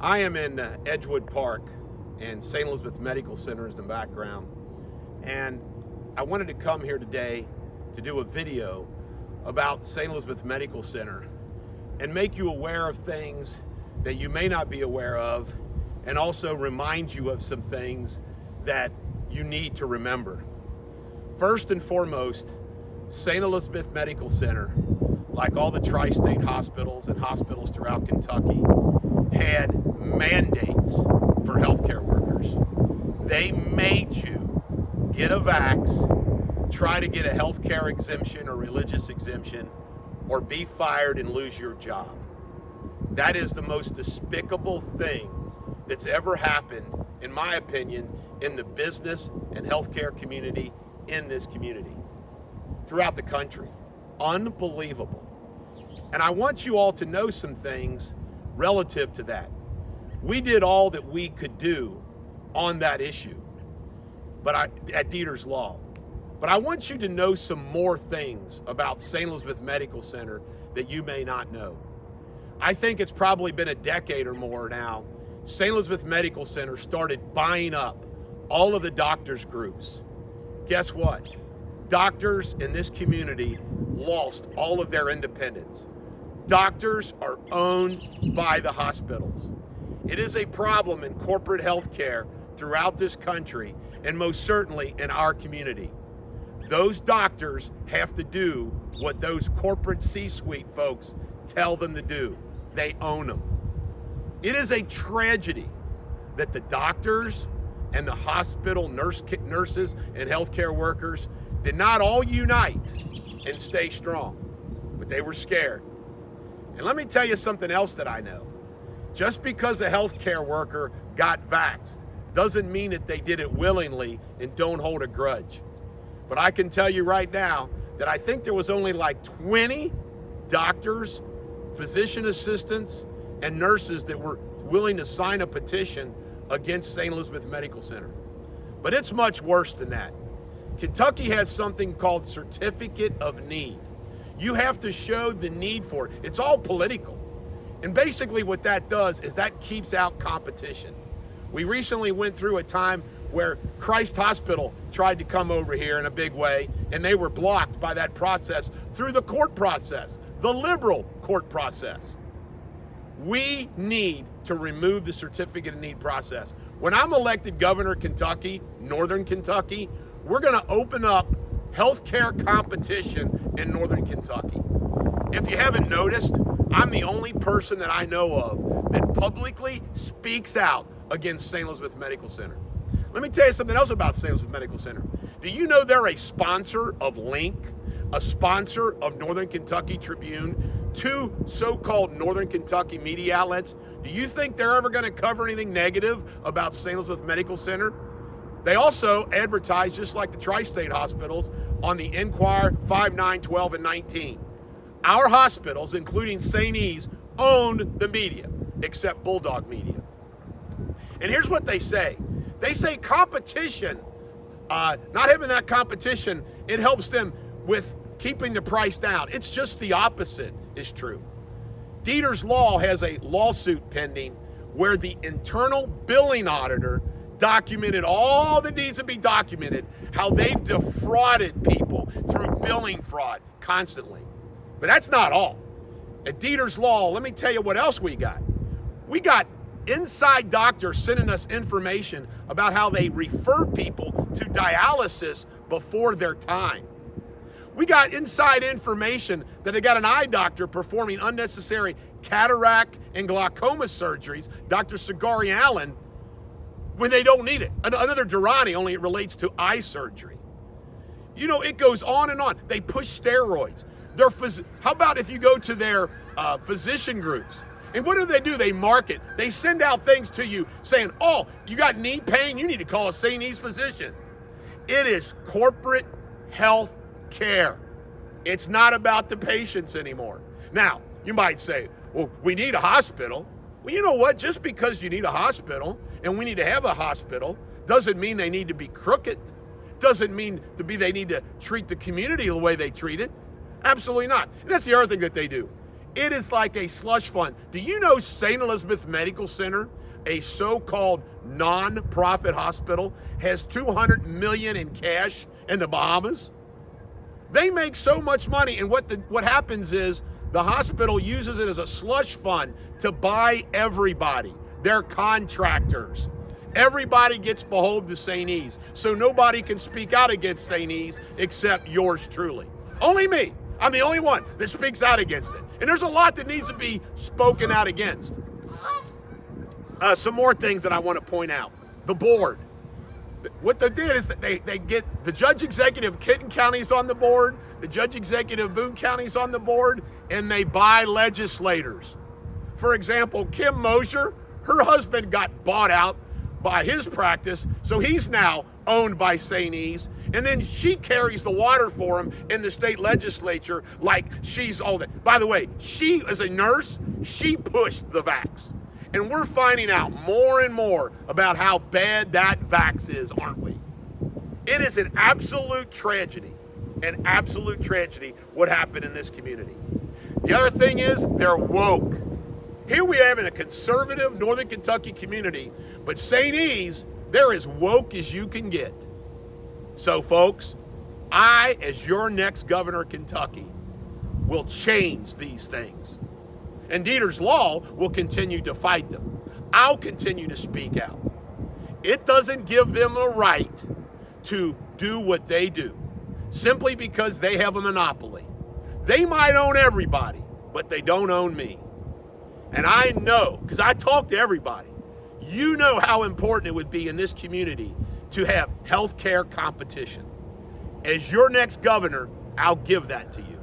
I am in Edgewood Park, and St. Elizabeth Medical Center is in the background. And I wanted to come here today to do a video about St. Elizabeth Medical Center and make you aware of things that you may not be aware of, and also remind you of some things that you need to remember. First and foremost, St. Elizabeth Medical Center, like all the tri-state hospitals and hospitals throughout Kentucky, had mandates for healthcare workers. They made you get a vax, try to get a healthcare exemption or religious exemption, or be fired and lose your job. That is the most despicable thing that's ever happened, in my opinion, in the business and healthcare community in this community, throughout the country. Unbelievable. And I want you all to know some things relative to that. We did all that we could do on that issue, but at Deters Law. But I want you to know some more things about St. Elizabeth Medical Center that you may not know. I think it's probably been a decade or more now. St. Elizabeth Medical Center started buying up all of the doctors' groups. Guess what? Doctors in this community lost all of their independence. Doctors are owned by the hospitals. It is a problem in corporate healthcare throughout this country, and most certainly in our community. Those doctors have to do what those corporate C-suite folks tell them to do. They own them. It is a tragedy that the doctors and the hospital nurses and healthcare workers did not all unite and stay strong, but they were scared. And let me tell you something else that I know. Just because a healthcare worker got vaxxed doesn't mean that they did it willingly and don't hold a grudge. But I can tell you right now that I think there was only like 20 doctors, physician assistants, and nurses that were willing to sign a petition against St. Elizabeth Medical Center. But it's much worse than that. Kentucky has something called Certificate of Need. You have to show the need for it. It's all political. And basically what that does is that keeps out competition. We recently went through a time where Christ Hospital tried to come over here in a big way, and they were blocked by that process through the court process, the liberal court process. We need to remove the Certificate of Need process. When I'm elected governor of Kentucky, Northern Kentucky, we're gonna open up healthcare competition in Northern Kentucky. If you haven't noticed, I'm the only person that I know of that publicly speaks out against St. Elizabeth Medical Center. Let me tell you something else about St. Elizabeth Medical Center. Do you know they're a sponsor of Link, a sponsor of Northern Kentucky Tribune, two so-called Northern Kentucky media outlets? Do you think they're ever going to cover anything negative about St. Elizabeth Medical Center? They also advertise, just like the tri-state hospitals, on the Enquirer 5, 9, 12, and 19. Our hospitals, including St. E's, own the media, except Bulldog Media. And here's what they say. They say competition, not having that competition, it helps them with keeping the price down. It's just the opposite is true. Deters Law has a lawsuit pending where the internal billing auditor documented all that needs to be documented, how they've defrauded people through billing fraud constantly. But that's not all. At Deters Law, let me tell you what else we got. We got inside doctors sending us information about how they refer people to dialysis before their time. We got inside information that they got an eye doctor performing unnecessary cataract and glaucoma surgeries, Dr. Sigari Allen, when they don't need it. Another Durrani, only it relates to eye surgery. You know, it goes on and on. They push steroids. How about if you go to their physician groups? And what do? They market. They send out things to you saying, oh, you got knee pain? You need to call a St. E's physician. It is corporate health care. It's not about the patients anymore. Now, you might say, well, we need a hospital. Well, you know what? Just because you need a hospital and we need to have a hospital doesn't mean they need to be crooked. Doesn't mean they need to treat the community the way they treat it. Absolutely not. And that's the other thing that they do. It is like a slush fund. Do you know St. Elizabeth Medical Center, a so-called non-profit hospital, has $200 million in cash in the Bahamas? They make so much money, and what happens is the hospital uses it as a slush fund to buy everybody. They're contractors. Everybody gets beholden to St. E's, so nobody can speak out against St. E's except yours truly. Only me. I'm the only one that speaks out against it. And there's a lot that needs to be spoken out against. Some more things that I want to point out. The board. What they did is that they get the judge executive of Kenton County's on the board, the judge executive of Boone County's on the board, and they buy legislators. For example, Kim Mosier, her husband got bought out by his practice, so he's now owned by St. E's, and then she carries the water for him in the state legislature like she's all that. By the way, she, as a nurse, she pushed the vax. And we're finding out more and more about how bad that vax is, aren't we? It is an absolute tragedy what happened in this community. The other thing is they're woke. Here we have in a conservative Northern Kentucky community, but St. E's, they're as woke as you can get. So folks, I, as your next governor of Kentucky, will change these things. And Deters Law will continue to fight them. I'll continue to speak out. It doesn't give them a right to do what they do simply because they have a monopoly. They might own everybody, but they don't own me. And I know, because I talk to everybody, you know how important it would be in this community to have healthcare competition. As your next governor, I'll give that to you.